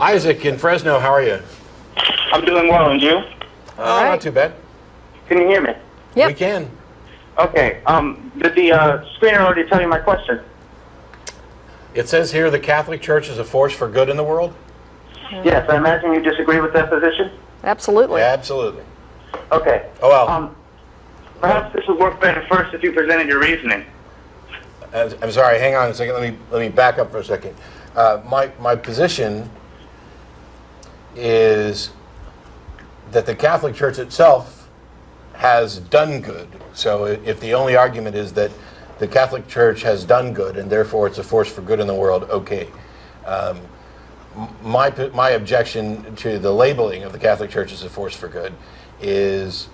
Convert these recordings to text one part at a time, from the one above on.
Isaac in Fresno, how are you? I'm doing well, and you? Right. Not too bad. Can you hear me? Yep. We can. Okay. Did the screener already tell you my question? It says here the Catholic Church is a force for good in the world? Yes, I imagine you disagree with that position? Absolutely. Yeah, absolutely. Okay. Oh, well. Perhaps this would work better first if you presented your reasoning. I'm sorry, hang on a second. Let me back up for a second. My position is that the Catholic Church itself has done good. So if the only argument is that the Catholic Church has done good and therefore it's a force for good in the world, okay. My objection to the labeling of the Catholic Church as a force for good is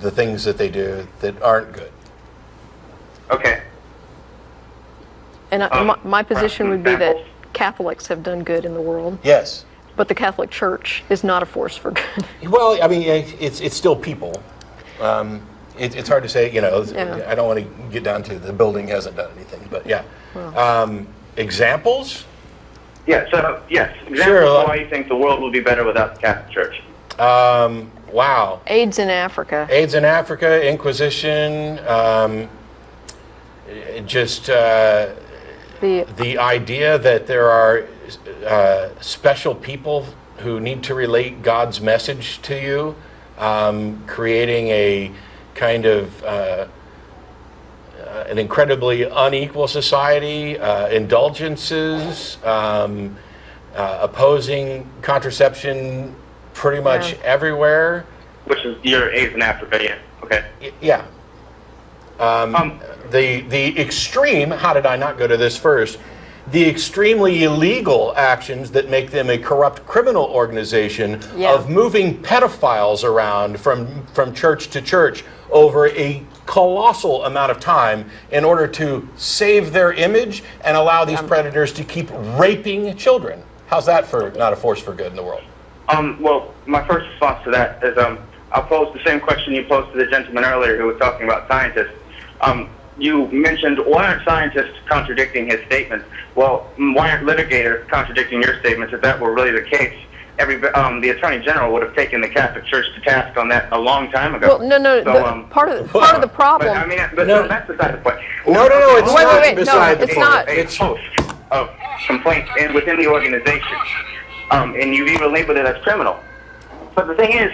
the things that they do that aren't good. Okay. And my position would be that Catholics have done good in the world. Yes. But the Catholic Church is not a force for good. Well, I mean, it's still people. It's hard to say, you know, yeah. I don't want to get down to the building hasn't done anything, but yeah. Well. Examples? Yes, yes. Examples sure. of why you think the world will be better without the Catholic Church. Wow. AIDS in Africa. AIDS in Africa, Inquisition, just the idea that there are special people who need to relate God's message to you, creating a kind of an incredibly unequal society, indulgences, opposing contraception pretty much everywhere. Which is your AIDS in Africa, yeah. Okay. Yeah. The extreme, how did I not go to this first? The extremely illegal actions that make them a corrupt criminal organization of moving pedophiles around from church to church over a colossal amount of time in order to save their image and allow these predators to keep raping children. How's that for not a force for good in the world? Well, my first response to that is I'll pose the same question you posed to the gentleman earlier who was talking about scientists. You mentioned, why aren't scientists contradicting his statements? Well, why aren't litigators contradicting your statements? If that were really the case, the Attorney General would have taken the Catholic Church to task on that a long time ago. Well, no. So, part of the problem. But, I mean, no, that's beside the point. No, it's not wait, beside no, the it's point. not. It's host of complaints within the organization, and you've even labeled it as criminal. But the thing is,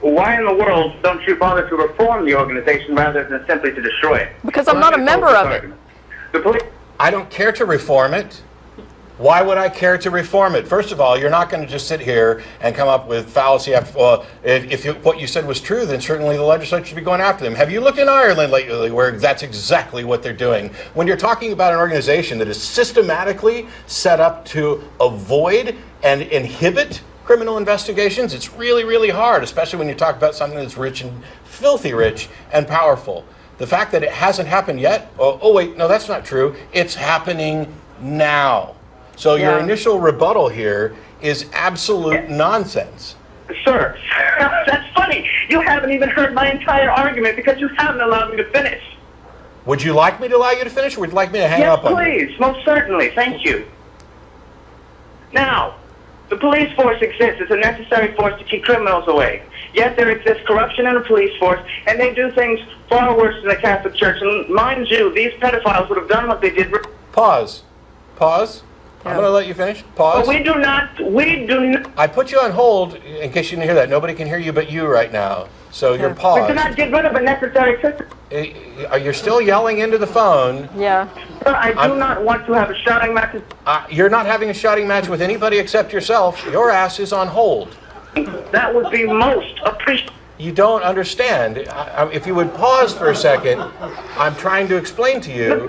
why in the world don't you bother to reform the organization rather than simply to destroy it? Because I'm not a member of it. I don't care to reform it. Why would I care to reform it? First of all, you're not going to just sit here and come up with fallacy after. Well, if what you said was true, then certainly the legislature should be going after them. Have you looked in Ireland lately where that's exactly what they're doing? When you're talking about an organization that is systematically set up to avoid and inhibit criminal investigations, it's really, really hard, especially when you talk about something that's rich and filthy rich and powerful. The fact that it hasn't happened yet, oh wait, no, that's not true. It's happening now. So your initial rebuttal here is absolute nonsense. Sir, that's funny. You haven't even heard my entire argument because you haven't allowed me to finish. Would you like me to allow you to finish, or would you like me to hang up on you? Yes, please. Most certainly. Thank you. Now, the police force exists. It's a necessary force to keep criminals away. Yet there exists corruption in the police force, and they do things far worse than the Catholic Church. And mind you, these pedophiles would have done what they did. Pause. I'm going to let you finish. Pause. But we do not. I put you on hold in case you didn't hear that. Nobody can hear you but you right now. So you're paused. We cannot get rid of a necessary system. You're still yelling into the phone. Yeah. Sir, I do not want to have a shouting match. You're not having a shouting match with anybody except yourself. Your ass is on hold. That would be most appreciated. You don't understand. If you would pause for a second, I'm trying to explain to you that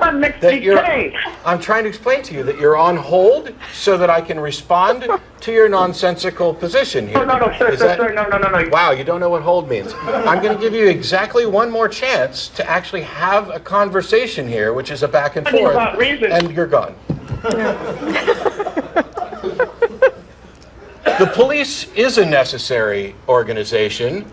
you're on hold so that I can respond to your nonsensical position here. No, sir, no. Wow, you don't know what hold means. I'm going to give you exactly one more chance to actually have a conversation here, which is a back and forth, and you're gone. The police is a necessary organization,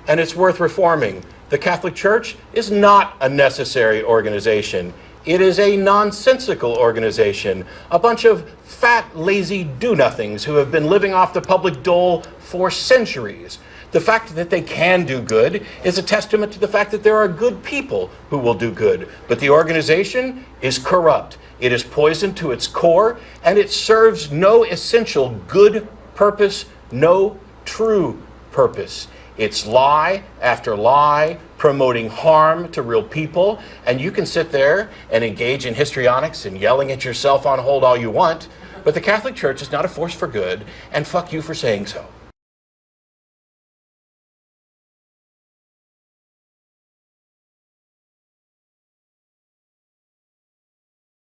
and it's worth reforming. The Catholic Church is not a necessary organization. It is a nonsensical organization, a bunch of fat, lazy do-nothings who have been living off the public dole for centuries. The fact that they can do good is a testament to the fact that there are good people who will do good. But the organization is corrupt. It is poisoned to its core, and it serves no essential good purpose, no true purpose. It's lie after lie, promoting harm to real people, and you can sit there and engage in histrionics and yelling at yourself on hold all you want, but the Catholic Church is not a force for good, and fuck you for saying so.